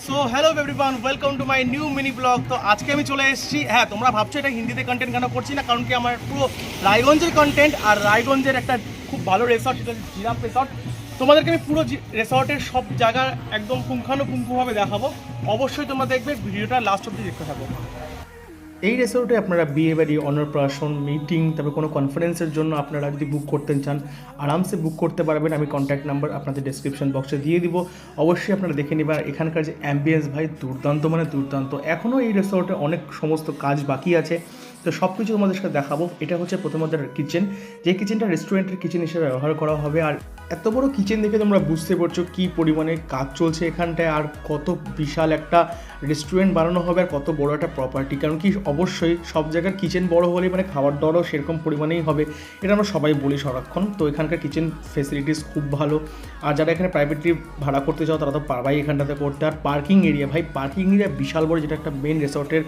So hello everyone, welcome to my new mini blog. তো আজকে আমি চলে এসেছি। হ্যাঁ, তোমরা ভাবছো এটা হিন্দিতে কন্টেন্ট কেন করছি না, কারণ কি আমার পুরো রায়গঞ্জের কন্টেন্ট, আর রায়গঞ্জের একটা খুব ভালো রিসর্ট, সেটা জিরাফ রিসর্ট। তোমাদেরকে আমি পুরো রিসর্টের সব জায়গা একদম পুঙ্খানুপুঙ্খভাবে দেখাবো। অবশ্যই তোমরা দেখবে, ভিডিওটা লাস্ট অবধি দেখতে থাকো। এই রিসোর্টে আপনারা বিয়ে বাড়ি, অন্নপ্রাশন, মিটিং, তবে কোনো কনফারেন্সের জন্য আপনারা যদি বুক করতে চান আরামসে বুক করতে পারবেন। আমি কন্ট্যাক্ট নাম্বার আপনাদের ডেসক্রিপশন বক্সে দিয়ে দিব, অবশ্যই আপনারা দেখে নেবেন। এখানকার যে অ্যাম্বিয়েন্স ভাই দুর্দান্ত, মানে দুর্দান্ত। এখনও এই রিসোর্টে অনেক সমস্ত কাজ বাকি আছে, তো সব কিছু তোমাদের সাথে দেখাবো। এটা হচ্ছে প্রথমত কিচেন, যে কিচেনটা রেস্টুরেন্টের কিচেন হিসেবে ব্যবহার করা হবে। আর এত বড় কিচেন দেখে তোমরা বুঝতে পারছো কী পরিমাণে কাজ চলছে এখানটায়, আর কত বিশাল একটা রেস্টুরেন্ট বানানো হবে, আর কত বড় একটা প্রপার্টি। কারণ কি অবশ্যই সব জায়গার কিচেন বড় হলে মানে খাবার দাবারও সেরকম পরিমাণেই হবে, এটা আমরা সবাই বলি সারাক্ষণ। তো এখানকার কিচেন ফেসিলিটিস খুব ভালো। আর যারা এখানে প্রাইভেটলি ভাড়া করতে চাও তারা তো পারবাই এখানটাতে করতে। আর পার্কিং এরিয়া ভাই, পার্কিং এরিয়া বিশাল বড়, যেটা একটা মেন রিসর্টের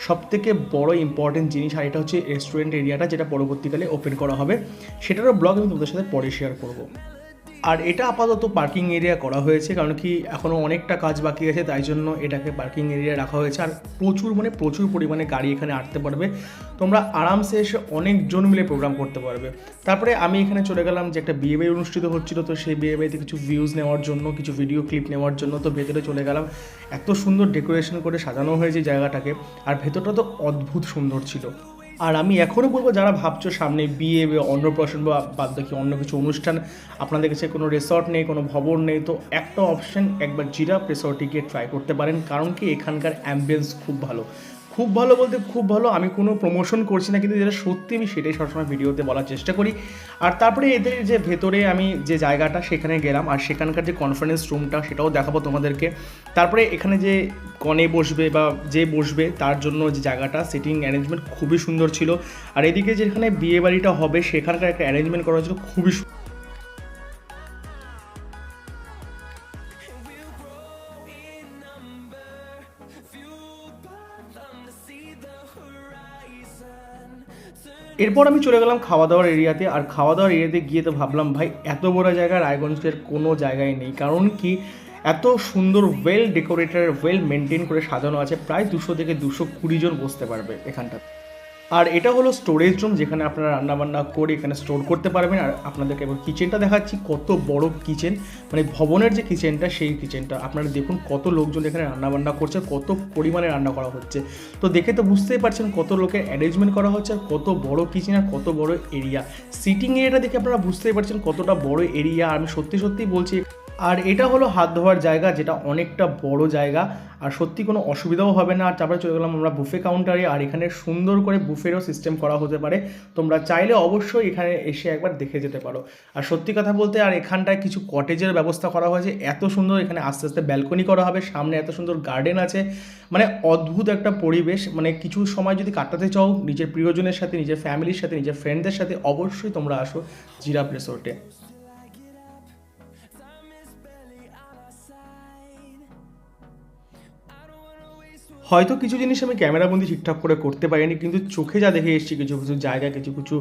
সবথেকে বড় ইম্পর্টেন্ট জিনিস। আর এটা হচ্ছে রেস্টুরেন্ট এরিয়াটা, যেটা পরবর্তীকালে ওপেন করা হবে, সেটারও ব্লগ আমি তোমাদের সাথে পরে শেয়ার করবো। আর এটা আপাতত পার্কিং এরিয়া করা হয়েছে, কারণ কি এখনও অনেকটা কাজ বাকি আছে, তাই জন্য এটাকে পার্কিং এরিয়া রাখা হয়েছে। আর প্রচুর পরিমাণে গাড়ি এখানে আসতে পারবে, তোমরা আরামসে এসে অনেকজন মিলে প্রোগ্রাম করতে পারবে। তারপরে আমি এখানে চলে গেলাম, যে একটা বিয়েবাড়ি অনুষ্ঠিত হচ্ছিল, তো সেই বিয়েবাড়িতে কিছু ভিউজ নেওয়ার জন্য, কিছু ভিডিও ক্লিপ নেওয়ার জন্য। তো ভেতরে চলে গেলাম, এত সুন্দর ডেকোরেশন করে সাজানো হয়েছে জায়গাটাকে, আর ভেতরটা তো অদ্ভুত সুন্দর ছিল। আর আমি এখনও বলবো, যারা ভাবছো সামনে বিয়ে বা অন্নপ্রাশন বা বাদ বাকি অন্য কিছু অনুষ্ঠান, আপনাদের কাছে কোনো রিসর্ট নেই, কোনো ভবন নেই, তো একটা অপশান একবার জিরাফ রিসর্টে গিয়ে ট্রাই করতে পারেন। কারণ কি এখানকার অ্যাম্বিয়েন্স খুব ভালো, খুব ভালো বলতে খুব ভালো। আমি কোনো প্রমোশন করছি না, কিন্তু যেটা সত্যি আমি সেটাই সবসময় ভিডিওতে বলার চেষ্টা করি। আর তারপরে এদের যে ভেতরে আমি যে জায়গাটা সেখানে গেলাম, আর সেখানকার যে কনফারেন্স রুমটা সেটাও দেখাবো তোমাদেরকে। তারপরে এখানে যে কনে বসবে বা যে বসবে তার জন্য যে জায়গাটা, সিটিং অ্যারেঞ্জমেন্ট খুবই সুন্দর ছিল। আর এদিকে যেখানে বিয়ে বাড়িটা হবে সেখানকার একটা অ্যারেঞ্জমেন্ট করা হয়েছিল, খুবই এরপর আমি চলে গেলাম খাওয়া দাওয়ার এরিয়াতে। আর খাওয়া দাওয়ার এরিয়াতে গিয়ে তো ভাবলাম ভাই, এত বড় জায়গা রায়গঞ্জের কোনো জায়গায় নেই। কারণ কি এত সুন্দর ওয়েল ডেকোরেটেড, ওয়েল মেনটেন করে সাজানো আছে, প্রায় 200 থেকে 220 জন বসতে পারবে এখানটা। আর এটা হলো স্টোরেজ রুম, যেখানে আপনারা রান্নাবান্না করে এখানে স্টোর করতে পারবেন। আর আপনাদেরকে এবার কিচেনটা দেখাচ্ছি, কত বড় কিচেন, মানে ভবনের যে কিচেনটা সেই কিচেনটা আপনারা দেখুন, কত লোকজন এখানে রান্নাবান্না করছে, কত পরিমাণে রান্না করা হচ্ছে। তো দেখে তো বুঝতেই পারছেন কত লোকের অ্যারেঞ্জমেন্ট করা হচ্ছে, আর কত বড় কিচেন, আর কত বড় এরিয়া। সিটিং এরিয়াটা দেখে আপনারা বুঝতেই পারছেন কতটা বড় এরিয়া। আমি সত্যি বলছি। আর এটা হলো হাত ধোয়ার জায়গা, যেটা অনেকটা বড় জায়গা, আর সত্যি কোনো অসুবিধাও হবে না। আর তারপরে চলে গেলাম আমরা বুফে কাউন্টারে। আর এখানে সুন্দর করে বুফেরও সিস্টেম করা হতে পারে, তোমরা চাইলে অবশ্যই এখানে এসে একবার দেখে যেতে পারো। আর সত্যি কথা বলতে, আর এখানটায় কিছু কটেজের ব্যবস্থা করা হয়েছে, এত সুন্দর। এখানে আস্তে আস্তে ব্যালকনি করা হবে, সামনে এত সুন্দর গার্ডেন আছে, মানে অদ্ভুত একটা পরিবেশ। মানে কিছু সময় যদি কাটাতে চাও নিজের প্রিয়জনের সাথে, নিজের ফ্যামিলির সাথে, নিজের ফ্রেন্ডদের সাথে, অবশ্যই তোমরা আসো জিরাফ রিসোর্টে। হয়তো কিছু জিনিস আমি ক্যামেরাবন্দি ঠিকঠাক করে করতে পারিনি, কিন্তু চোখে যা দেখে এসেছি, কিছু কিছু জায়গা, কিছু কিছু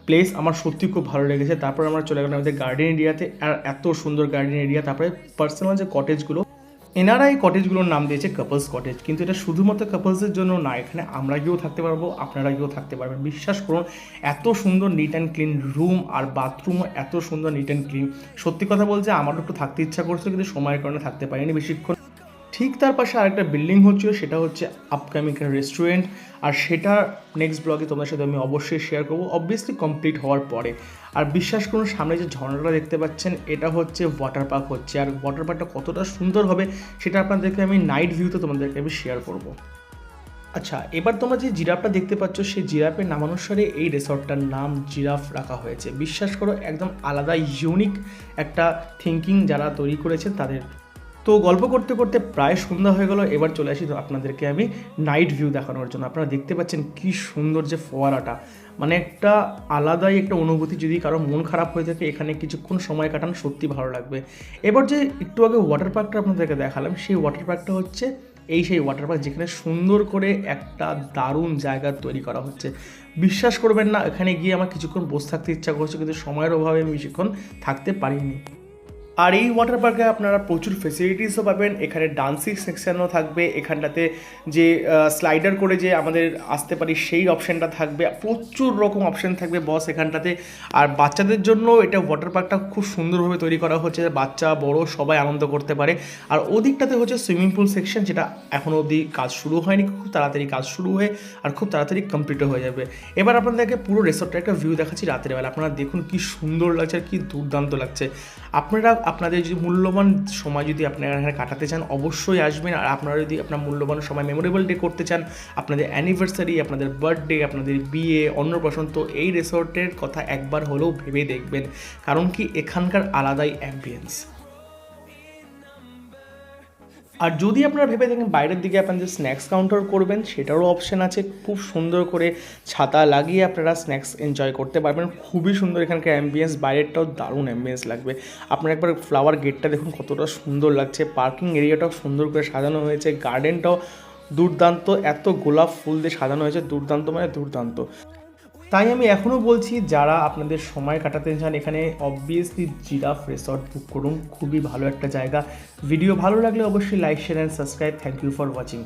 প্লেস আমার সত্যি খুব ভালো লেগেছে। তারপর আমরা চলে গেলাম আমাদের গার্ডেন এরিয়াতে, আর এত সুন্দর গার্ডেন এরিয়া। তারপরে পার্সোনাল যে কটেজগুলো, এনারা এই কটেজগুলোর নাম দিয়েছে কাপলস কটেজ, কিন্তু এটা শুধুমাত্র কাপলসের জন্য না, এখানে আমরা গিয়েও থাকতে পারবো, আপনারা গিয়েও থাকতে পারবেন। বিশ্বাস করুন, এত সুন্দর নিট অ্যান্ড ক্লিন রুম, আর বাথরুমও এত সুন্দর নিট অ্যান্ড ক্লিন। সত্যি কথা বলছে, আমারও একটু থাকতে ইচ্ছা করছিল, কিন্তু সময়ের কারণে থাকতে পারিনি বেশিক্ষণ। ঠিক তার পাশে আরেকটা বিল্ডিং হচ্ছিল, সেটা হচ্ছে আপকামিং রেস্টুরেন্ট। আর সেটা নেক্সট ব্লগে তোমাদের সাথে আমি অবশ্যই শেয়ার করবো, অবভিয়াসলি কমপ্লিট হওয়ার পরে। আর বিশ্বাস করুন, সামনে যে ঝর্ণাটা দেখতে পাচ্ছেন এটা হচ্ছে ওয়াটার পার্ক হচ্ছে। আর ওয়াটার পার্কটা কতটা সুন্দর হবে সেটা আপনাদেরকে আমি নাইট ভিউতে তোমাদেরকে আমি শেয়ার করবো। আচ্ছা, এবার তোমরা যে জিরাফটা দেখতে পাচ্ছ, সেই জিরাফের নামানুসারে এই রিসর্টটার নাম জিরাফ রাখা হয়েছে। বিশ্বাস করো, একদম আলাদা ইউনিক একটা থিঙ্কিং যারা তৈরি করেছে তাদের। তো গল্প করতে করতে প্রায় সন্ধ্যা হয়ে গেল, এবার চলে আসি তো আপনাদেরকে আমি নাইট ভিউ দেখানোর জন্য। আপনারা দেখতে পাচ্ছেন কি সুন্দর যে ফোয়ারাটা, মানে একটা আলাদাই একটা অনুভূতি। যদি কারো মন খারাপ হয়ে থাকে, এখানে কিছুক্ষণ সময় কাটান, সত্যি ভালো লাগবে। এবার যে একটু আগে ওয়াটার পার্কটা আপনাদেরকে দেখালাম, সেই ওয়াটার পার্কটা হচ্ছে সেই ওয়াটার পার্ক, যেখানে সুন্দর করে একটা দারুণ জায়গা তৈরি করা হচ্ছে। বিশ্বাস করবেন না, এখানে গিয়ে আমার কিছুক্ষণ বসে থাকতে ইচ্ছা করছে, কিন্তু সময়ের অভাবে আমি বেশিক্ষণ থাকতে পারিনি। আর এই ওয়াটার পার্কে আপনারা প্রচুর ফেসিলিটিসও পাবেন। এখানে ডান্সিং সেকশনও থাকবে, এখানটাতে যে স্লাইডার করে যে আমাদের আসতে পারি সেই অপশানটা থাকবে, প্রচুর রকম অপশান থাকবে বস এখানটাতে। আর বাচ্চাদের জন্য এটা ওয়াটার পার্কটা খুব সুন্দরভাবে তৈরি করা হচ্ছে, বাচ্চা বড় সবাই আনন্দ করতে পারে। আর ওদিকটাতে হচ্ছে সুইমিং পুল সেকশন, যেটা এখনও অবধি কাজ শুরু হয়নি, খুব তাড়াতাড়ি কাজ শুরু হয়ে আর খুব তাড়াতাড়ি কমপ্লিটও হয়ে যাবে। এবার আপনাদেরকে পুরো রিসর্টটা একটা ভিউ দেখাচ্ছি রাতের বেলা। আপনারা দেখুন কি সুন্দর লাগছে আর কি দুর্দান্ত লাগছে। আপনারা আপনাদের যে মূল্যবান সময় যদি আপনারা এখানে কাটাতে চান অবশ্যই আসবেন। আর আপনারা যদি আপনার মূল্যবান সময় মেমোরেবল ডে করতে চান, আপনাদের অ্যানিভার্সারি, আপনাদের বার্থডে, আপনাদের বিয়ে, অন্নপ্রাশন, তো এই রিসর্টের কথা একবার হলেও ভেবে দেখবেন, কারণ কি এখানকার আলাদাই অ্যাম্বিয়েন্স। আর যদি আপনারা ভেবে থাকেন বাইরের দিকে আপনাদের স্ন্যাক্স কাউন্টার করবেন, সেটারও অপশান আছে। খুব সুন্দর করে ছাতা লাগিয়ে আপনারা স্ন্যাক্স এনজয় করতে পারবেন। খুবই সুন্দর এখানকার অ্যাম্বিয়েন্স, বাইরেরটাও দারুণ অ্যাম্বিয়েন্স লাগবে। আপনারা একবার ফ্লাওয়ার গেটটা দেখুন কতটা সুন্দর লাগছে, পার্কিং এরিয়াটাও সুন্দর করে সাজানো হয়েছে, গার্ডেনটাও দুর্দান্ত, এত গোলাপ ফুল দিয়ে সাজানো হয়েছে, দুর্দান্ত মানে দুর্দান্ত। তাই আমি এখনও বলছি, যারা আপনাদের সময় কাটাতে চান এখানে অবভিয়াসলি জিরাফ রিসর্ট বুক করুন, খুবই ভালো একটা জায়গা। ভিডিও ভালো লাগলে অবশ্যই like, share and subscribe. Thank you for watching.